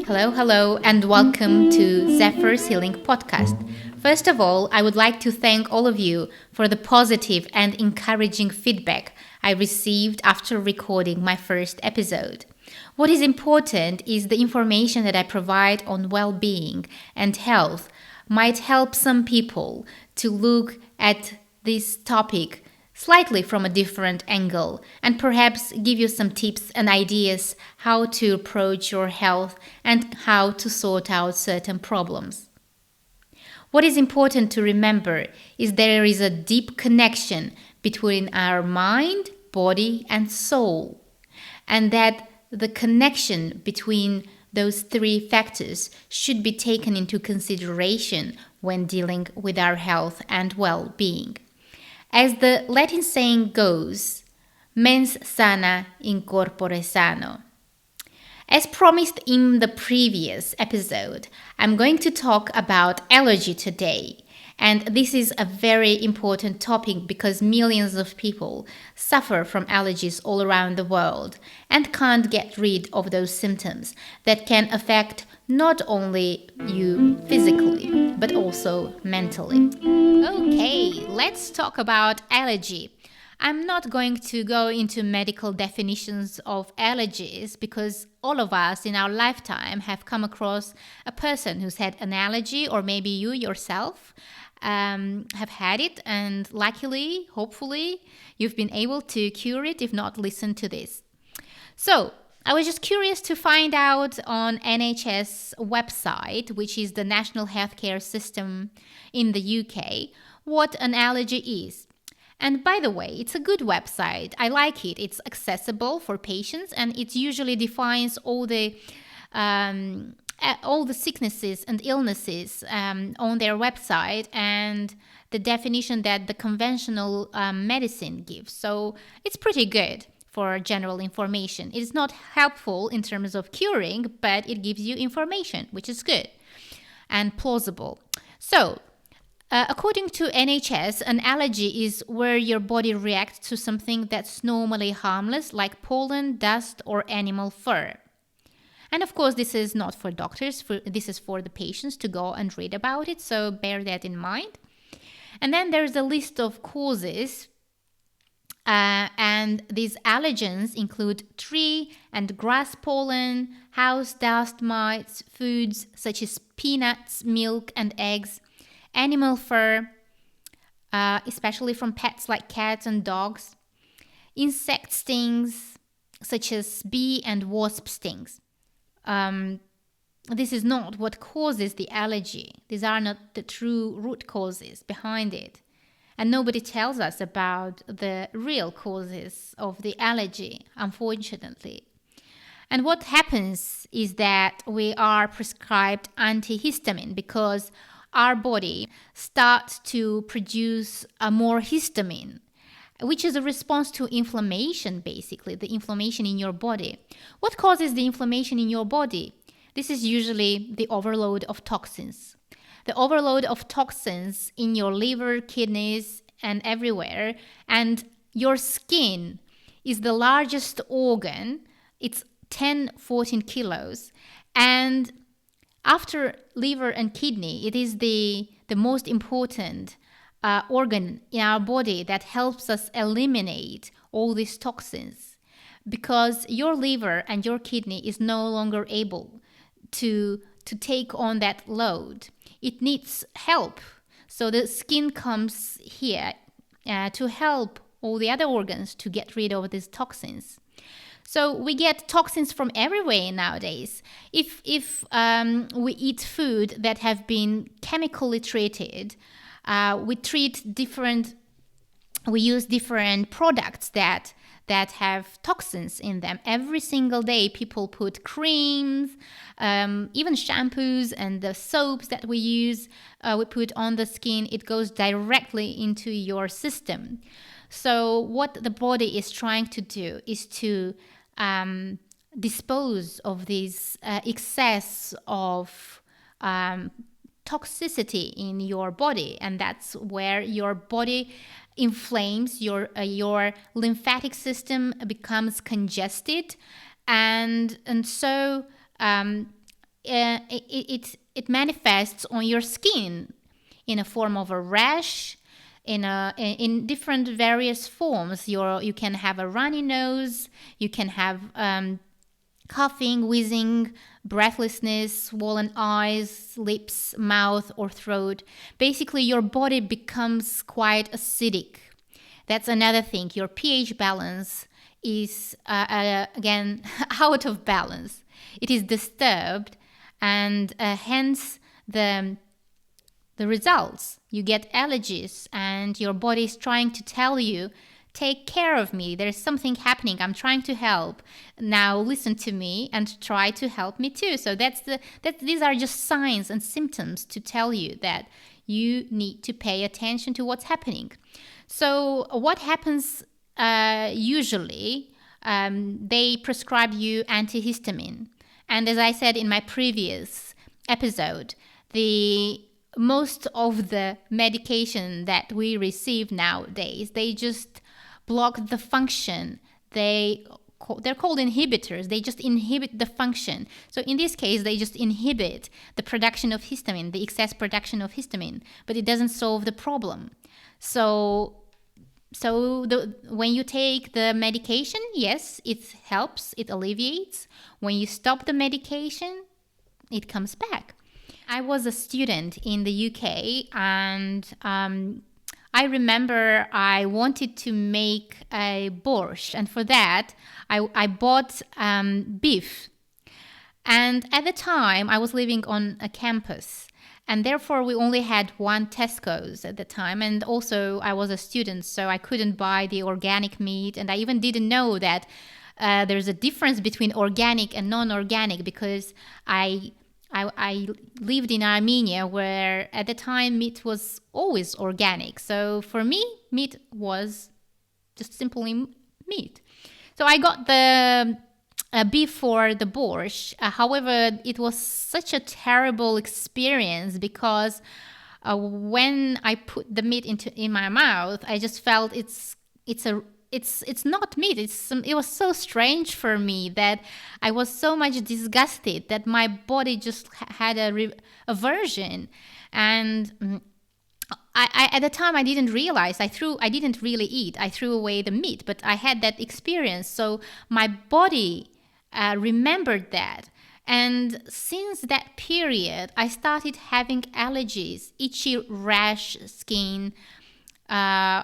Hello, and welcome to Zephyr's Healing Podcast. First of all, I would like to thank all of you for the positive and encouraging feedback I received after recording my first episode. What is important is the information that I provide on well-being and health might help some people to look at this topic slightly from a different angle and perhaps give you some tips and ideas how to approach your health and how to sort out certain problems. What is important to remember is there is a deep connection between our mind, body, and soul, and that the connection between those three factors should be taken into consideration when dealing with our health and well-being. As the Latin saying goes, mens sana in corpore sano. As promised in the previous episode, I'm going to talk about allergy today. And this is a very important topic because millions of people suffer from allergies all around the world and can't get rid of those symptoms that can affect not only you physically, but also mentally. Okay, let's talk about allergy. I'm not going to go into medical definitions of allergies because all of us in our lifetime have come across a person who's had an allergy, or maybe you yourself have had it, and luckily, hopefully, you've been able to cure it. If not, listen to this. So, I was just curious to find out on NHS website, which is the National Healthcare System in the UK, what an allergy is. And by the way, it's a good website. I like it. It's accessible for patients, and it usually defines all the sicknesses and illnesses on their website and the definition that the conventional medicine gives. So it's pretty good for general information. It is not helpful in terms of curing, but it gives you information, which is good and plausible. So, according to NHS, an allergy is where your body reacts to something that's normally harmless, like pollen, dust, or animal fur. And of course, this is not for doctors, this is for the patients to go and read about it, so bear that in mind. And then there's a list of causes, and these allergens include tree and grass pollen, house dust mites, foods such as peanuts, milk, and eggs, animal fur, especially from pets like cats and dogs, insect stings such as bee and wasp stings. This is not what causes the allergy. These are not the true root causes behind it. And nobody tells us about the real causes of the allergy, unfortunately. And what happens is that we are prescribed antihistamine because our body starts to produce more histamine, which is a response to inflammation, basically, the inflammation in your body. What causes the inflammation in your body? This is usually the overload of toxins. The overload of toxins in your liver, kidneys, and everywhere. And your skin is the largest organ. It's 10-14 kilos. And after liver and kidney, it is the most important organ in our body that helps us eliminate all these toxins, because your liver and your kidney is no longer able to take on that load. It needs help. So the skin comes here to help all the other organs to get rid of these toxins. So we get toxins from everywhere nowadays. If we eat food that have been chemically treated, we use different products that have toxins in them. Every single day, people put creams, even shampoos and the soaps that we use, we put on the skin. It goes directly into your system. So what the body is trying to do is to dispose of this excess of toxicity in your body, and that's where your body inflames, your lymphatic system becomes congested, and so it manifests on your skin in a form of a rash, in different various forms. You can have a runny nose, you can have coughing, wheezing, breathlessness, swollen eyes, lips, mouth, or throat. Basically, your body becomes quite acidic. That's another thing. Your pH balance is, again, out of balance. It is disturbed, and hence the results. You get allergies, and your body is trying to tell you, take care of me. There's something happening. I'm trying to help. Now listen to me and try to help me too. So these are just signs and symptoms to tell you that you need to pay attention to what's happening. So what happens usually? They prescribe you antihistamine. And as I said in my previous episode, most of the medication that we receive nowadays, they just block the function. They're called inhibitors. They just inhibit the function. So in this case, they just inhibit the production of histamine, the excess production of histamine, but it doesn't solve the problem. So when you take the medication, yes, it helps, it alleviates. When you stop the medication, it comes back. I was a student in the UK, and I remember I wanted to make a borscht, and for that I bought beef. And at the time I was living on a campus, and therefore we only had one Tesco's at the time, and also I was a student, so I couldn't buy the organic meat, and I even didn't know that there's a difference between organic and non-organic, because I lived in Armenia, where at the time meat was always organic. So for me, meat was just simply meat. So I got the beef for the borscht. However, it was such a terrible experience, because when I put the meat in my mouth, I just felt it's not meat. It was so strange for me that I was so much disgusted that my body just had a aversion. And I at the time I didn't realize. I didn't really eat. I threw away the meat, but I had that experience. So my body remembered that. And since that period, I started having allergies, itchy rash skin,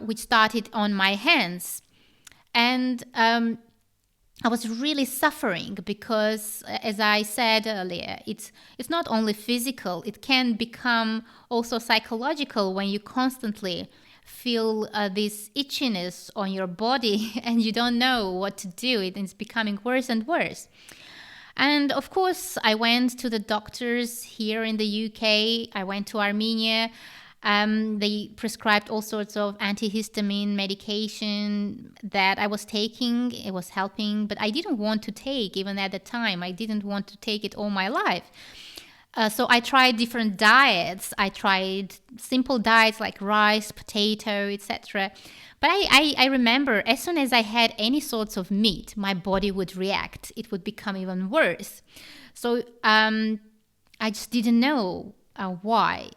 which started on my hands. And I was really suffering because, as I said earlier, it's not only physical, it can become also psychological when you constantly feel this itchiness on your body and you don't know what to do. It's becoming worse and worse. And of course, I went to the doctors here in the UK. I went to Armenia. They prescribed all sorts of antihistamine medication that I was taking. It was helping, but I didn't want to take, even at the time. I didn't want to take it all my life. So I tried different diets. I tried simple diets like rice, potato, etc. But I remember as soon as I had any sorts of meat, my body would react. It would become even worse. So I just didn't know why.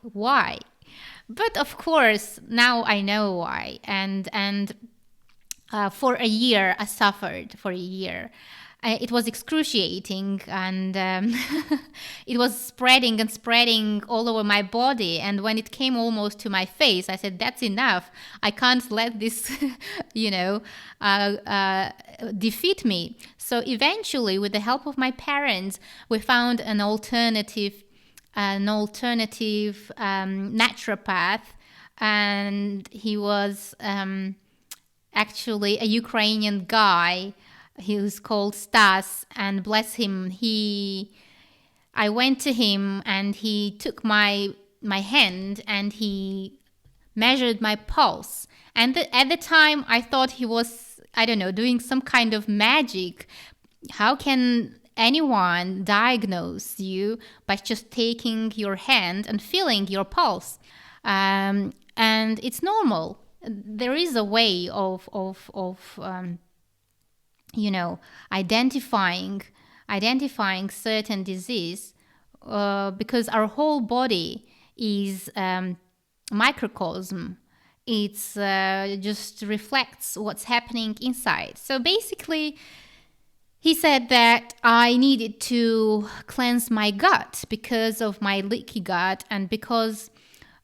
But of course, now I know why. And for a year, I suffered for a year. It was excruciating, and it was spreading all over my body. And when it came almost to my face, I said, that's enough. I can't let this, defeat me. So eventually, with the help of my parents, we found an alternative naturopath, and he was actually a Ukrainian guy. He was called Stas, and bless him, I went to him and he took my hand and he measured my pulse. And at the time, I thought he was, I don't know, doing some kind of magic. How can anyone diagnose you by just taking your hand and feeling your pulse? And it's normal. There is a way of identifying certain disease because our whole body is microcosm. It's just reflects what's happening inside. So basically, he said that I needed to cleanse my gut because of my leaky gut, and because,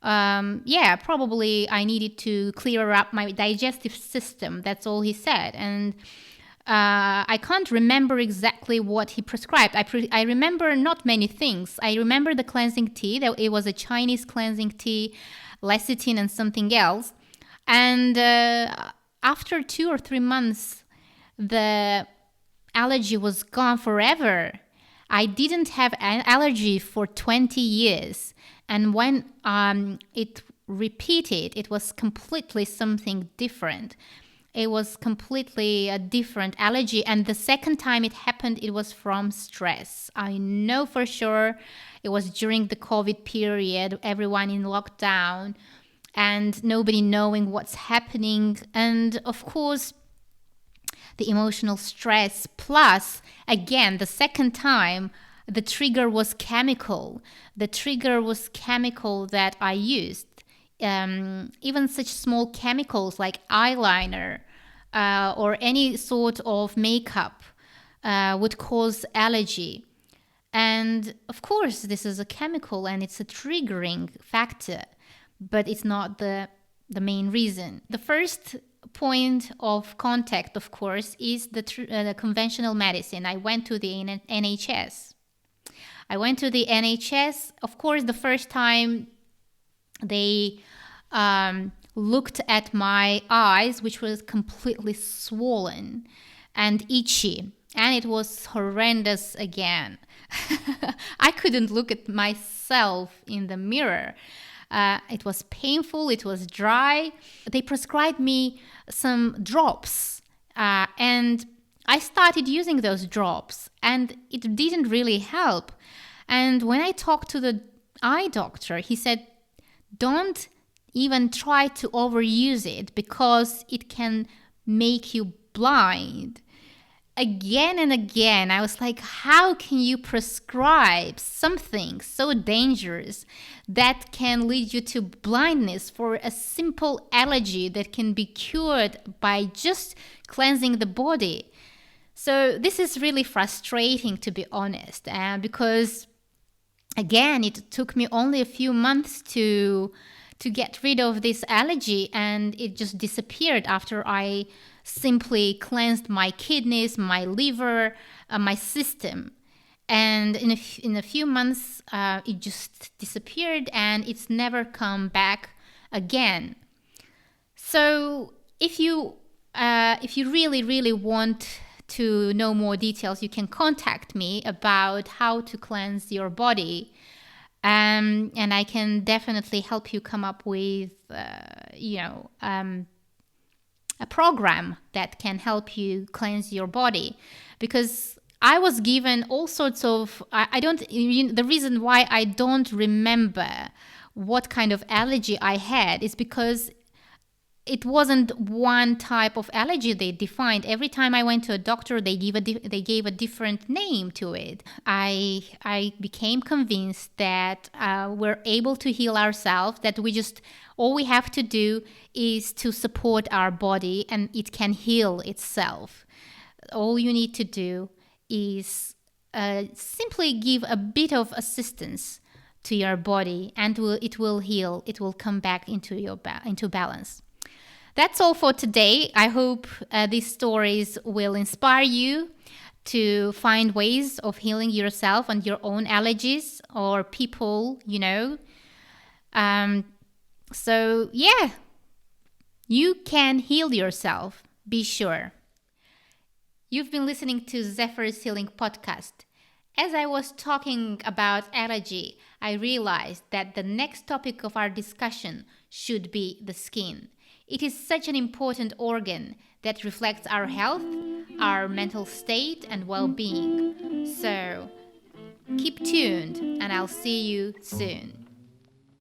probably I needed to clear up my digestive system. That's all he said. And I can't remember exactly what he prescribed. I remember not many things. I remember the cleansing tea. That it was a Chinese cleansing tea, lecithin and something else. And after 2 or 3 months, the allergy was gone forever. I didn't have an allergy for 20 years. And when it repeated, it was completely something different. It was completely a different allergy. And the second time it happened, it was from stress. I know for sure it was during the COVID period, everyone in lockdown and nobody knowing what's happening. And of course, the emotional stress, plus, again, the second time, the trigger was chemical. The trigger was chemical that I used. Even such small chemicals like eyeliner or any sort of makeup would cause allergy. And of course, this is a chemical and it's a triggering factor, but it's not the main reason. The first point of contact, of course, is the conventional medicine. I went to the NHS. Of course, the first time they looked at my eyes, which was completely swollen and itchy. And it was horrendous again. I couldn't look at myself in the mirror. It was painful. It was dry. They prescribed me some drops. And I started using those drops. And it didn't really help. And when I talked to the eye doctor, he said, don't even try to overuse it because it can make you blind. Again and again, I was like, how can you prescribe something so dangerous that can lead you to blindness for a simple allergy that can be cured by just cleansing the body? So this is really frustrating, to be honest, because again, it took me only a few months to get rid of this allergy, and it just disappeared after I simply cleansed my kidneys, my liver, my system. And in a few months, it just disappeared and it's never come back again. So if you really, really want to know more details, you can contact me about how to cleanse your body. And I can definitely help you come up with, a program that can help you cleanse your body. Because I was given all sorts of, the reason why I don't remember what kind of allergy I had is because it wasn't one type of allergy they defined. Every time I went to a doctor, they gave a different name to it. I became convinced that we're able to heal ourselves, that all we have to do is to support our body and it can heal itself. All you need to do is simply give a bit of assistance to your body and it will heal. It will come back into balance. That's all for today. I hope these stories will inspire you to find ways of healing yourself and your own allergies or people, So, you can heal yourself. Be sure. You've been listening to Zephyr's Healing Podcast. As I was talking about allergy, I realized that the next topic of our discussion should be the skin. It is such an important organ that reflects our health, our mental state, and well-being. So, keep tuned, and I'll see you soon.